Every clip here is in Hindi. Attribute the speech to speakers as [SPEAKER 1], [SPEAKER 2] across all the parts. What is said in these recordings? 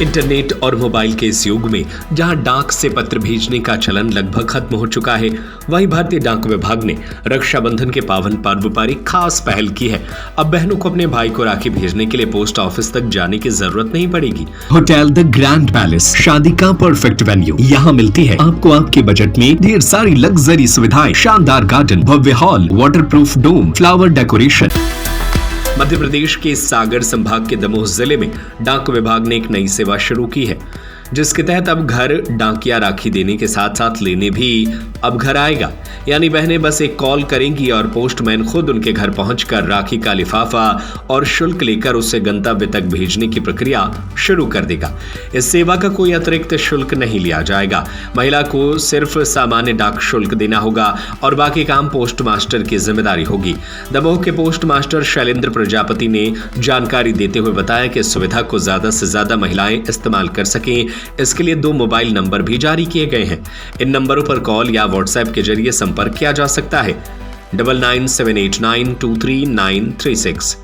[SPEAKER 1] इंटरनेट और मोबाइल के इस युग में जहां डाक से पत्र भेजने का चलन लगभग खत्म हो चुका है, वहीं भारतीय डाक विभाग ने रक्षाबंधन के पावन पर्व पर एक खास पहल की है। अब बहनों को अपने भाई को राखी भेजने के लिए पोस्ट ऑफिस तक जाने की जरूरत नहीं पड़ेगी।
[SPEAKER 2] होटल द ग्रैंड पैलेस, शादी का परफेक्ट वेन्यू। यहाँ मिलती है आपको आपके बजट में ढेर सारी लग्जरी सुविधाएं, शानदार गार्डन, भव्य हॉल, वाटरप्रूफ डोम, फ्लावर डेकोरेशन।
[SPEAKER 1] मध्य प्रदेश के सागर संभाग के दमोह जिले में डाक विभाग ने एक नई सेवा शुरू की है, जिसके तहत अब घर डाकिया राखी देने के साथ साथ लेने भी अब घर आएगा। यानी बहनें बस एक कॉल करेंगी और पोस्टमैन खुद उनके घर पहुंचकर राखी का लिफाफा और शुल्क लेकर उसे गंतव्य तक भेजने की प्रक्रिया शुरू कर देगा। इस सेवा का कोई अतिरिक्त शुल्क नहीं लिया जाएगा। महिला को सिर्फ सामान्य डाक शुल्क देना होगा और बाकी काम पोस्ट मास्टर की जिम्मेदारी होगी। दमोह के पोस्ट मास्टर शैलेंद्र प्रजापति ने जानकारी देते हुए बताया कि इस सुविधा को ज्यादा से ज्यादा महिलाएं इस्तेमाल कर सकें, इसके लिए 2 मोबाइल नंबर भी जारी किए गए हैं। इन नंबरों पर कॉल या व्हाट्सएप के जरिए संपर्क किया जा सकता है। 9978923936,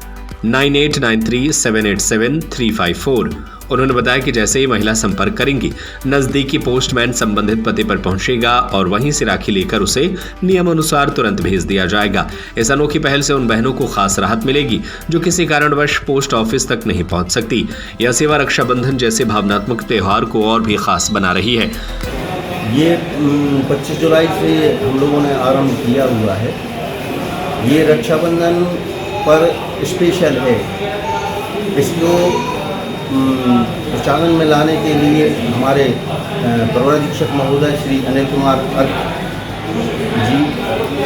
[SPEAKER 1] 9893787354। उन्होंने बताया कि जैसे ही महिला संपर्क करेंगी, नजदीकी पोस्टमैन संबंधित पते पर पहुंचेगा और वहीं से राखी लेकर उसे नियमानुसार तुरंत भेज दिया जाएगा। इस अनोखी पहल से उन बहनों को खास राहत मिलेगी जो किसी कारणवश पोस्ट ऑफिस तक नहीं पहुंच सकती। यह सेवा रक्षाबंधन जैसे भावनात्मक त्योहार को और भी खास बना रही है।
[SPEAKER 3] ये 25 जुलाई से हम लोगों ने आरंभ किया हुआ है। ये रक्षाबंधन पर स्पेशल है। इसको प्रचालन में लाने के लिए हमारे प्रवराधीक्षक महोदय श्री अनिल कुमार जी,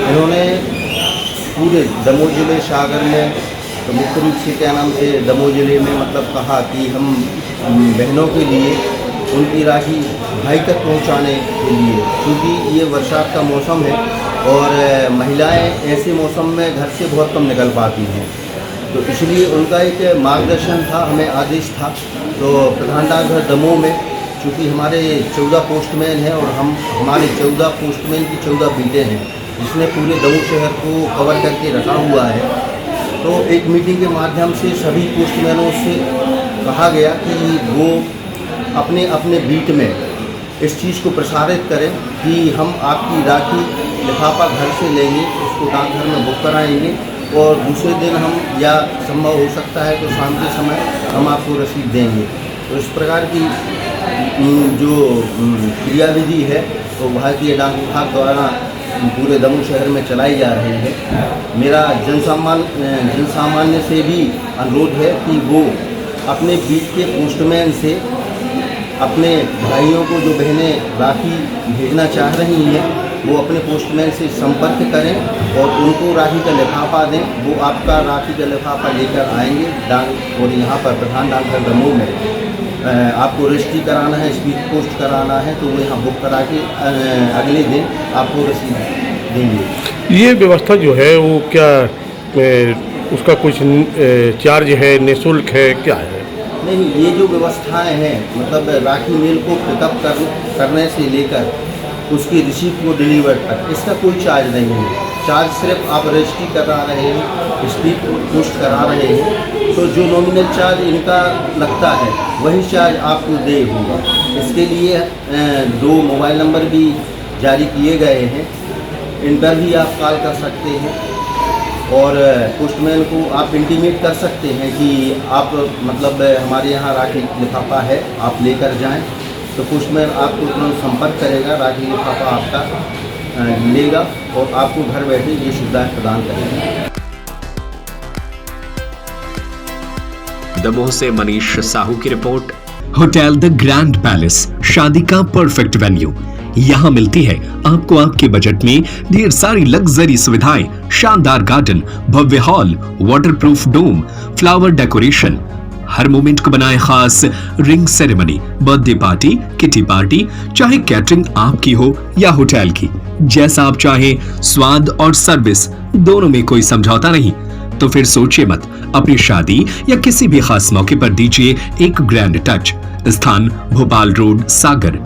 [SPEAKER 3] इन्होंने पूरे दमोह जिले सागर में तो मुख्य रूप से क्या नाम से दमोह जिले में मतलब कहा कि हम बहनों के लिए उनकी राखी भाई तक पहुंचाने के लिए, क्योंकि ये बरसात का मौसम है और महिलाएं ऐसे मौसम में घर से बहुत कम निकल पाती हैं, तो इसलिए उनका एक मार्गदर्शन था, हमें आदेश था। तो प्रधान डाकघर दमोह में चूँकि हमारे 14 पोस्टमैन हैं और हमारे 14 पोस्टमैन की 14 बीटें हैं, जिसने पूरे दमोह शहर को कवर करके रखा हुआ है। तो एक मीटिंग के माध्यम से सभी पोस्टमैनों से कहा गया कि वो अपने अपने बीट में इस चीज़ को प्रसारित करें कि हम आपकी राखी लिफाफा घर से लेंगे, उसको डाकघर में बुक कराएंगे और दूसरे दिन हम, या संभव हो सकता है तो शाम के समय हम आपको रसीद देंगे। तो इस प्रकार की जो क्रियाविधि है तो भारतीय डाक विभाग द्वारा पूरे दमोह शहर में चलाई जा रही है। मेरा जनसामान्य से भी अनुरोध है कि वो अपने बीच के पोस्टमैन से अपने भाइयों को, जो बहनें राखी भेजना चाह रही हैं, वो अपने पोस्टमैन से संपर्क करें और उनको राखी का लिफाफा दें। वो आपका राखी का लिफाफा लेकर आएंगे और यहाँ पर प्रधान डाकघर दमोह में आपको रजिस्ट्री कराना है, स्पीड पोस्ट कराना है, तो वो यहाँ बुक करा के अगले दिन आपको रसीद देंगे।
[SPEAKER 4] ये व्यवस्था जो है वो क्या उसका कुछ चार्ज है, निःशुल्क है, क्या है?
[SPEAKER 3] नहीं, ये जो व्यवस्थाएं हैं, मतलब राखी मेल को पिकअप करने से लेकर उसकी रिसीप्ट को डिलीवर तक, इसका कोई चार्ज नहीं है। चार्ज सिर्फ आप रजिस्ट्री करा रहे हैं, स्पीड पोस्ट करा रहे हैं, तो जो नॉमिनल चार्ज इनका लगता है वही चार्ज आपको दे होगा। इसके लिए 2 मोबाइल नंबर भी जारी किए गए हैं, इन पर भी आप कॉल कर सकते हैं और पोस्टमैन को आप इंटीमेट कर सकते हैं कि आप मतलब हमारे यहाँ राखी लिफाफा है, आप लेकर जाएं। तो पोस्टमैन आपको तुरंत संपर्क करेगा, राखी लिफाफा आपका लेगा और आपको घर बैठे ये सुविधाएं प्रदान करेगा।
[SPEAKER 1] दमोह से मनीष साहू की report.
[SPEAKER 2] Hotel the grand palace, शादी का परफेक्ट वेन्यू। यहाँ मिलती है आपको आपके बजट में ढेर सारी लग्जरी सुविधाएं, शानदार गार्डन, भव्य हॉल, वाटरप्रूफ डोम, फ्लावर डेकोरेशन। हर मोमेंट को बनाए खास। Ring ceremony, birthday party, kitty party, चाहे कैटरिंग आपकी हो या होटल की, जैसा आप चाहें, स्वाद और सर्विस दोनों में कोई समझौता नहीं। तो फिर सोचिए मत, अपनी शादी या किसी भी खास मौके पर दीजिए एक ग्रैंड टच। स्थान भोपाल रोड, सागर।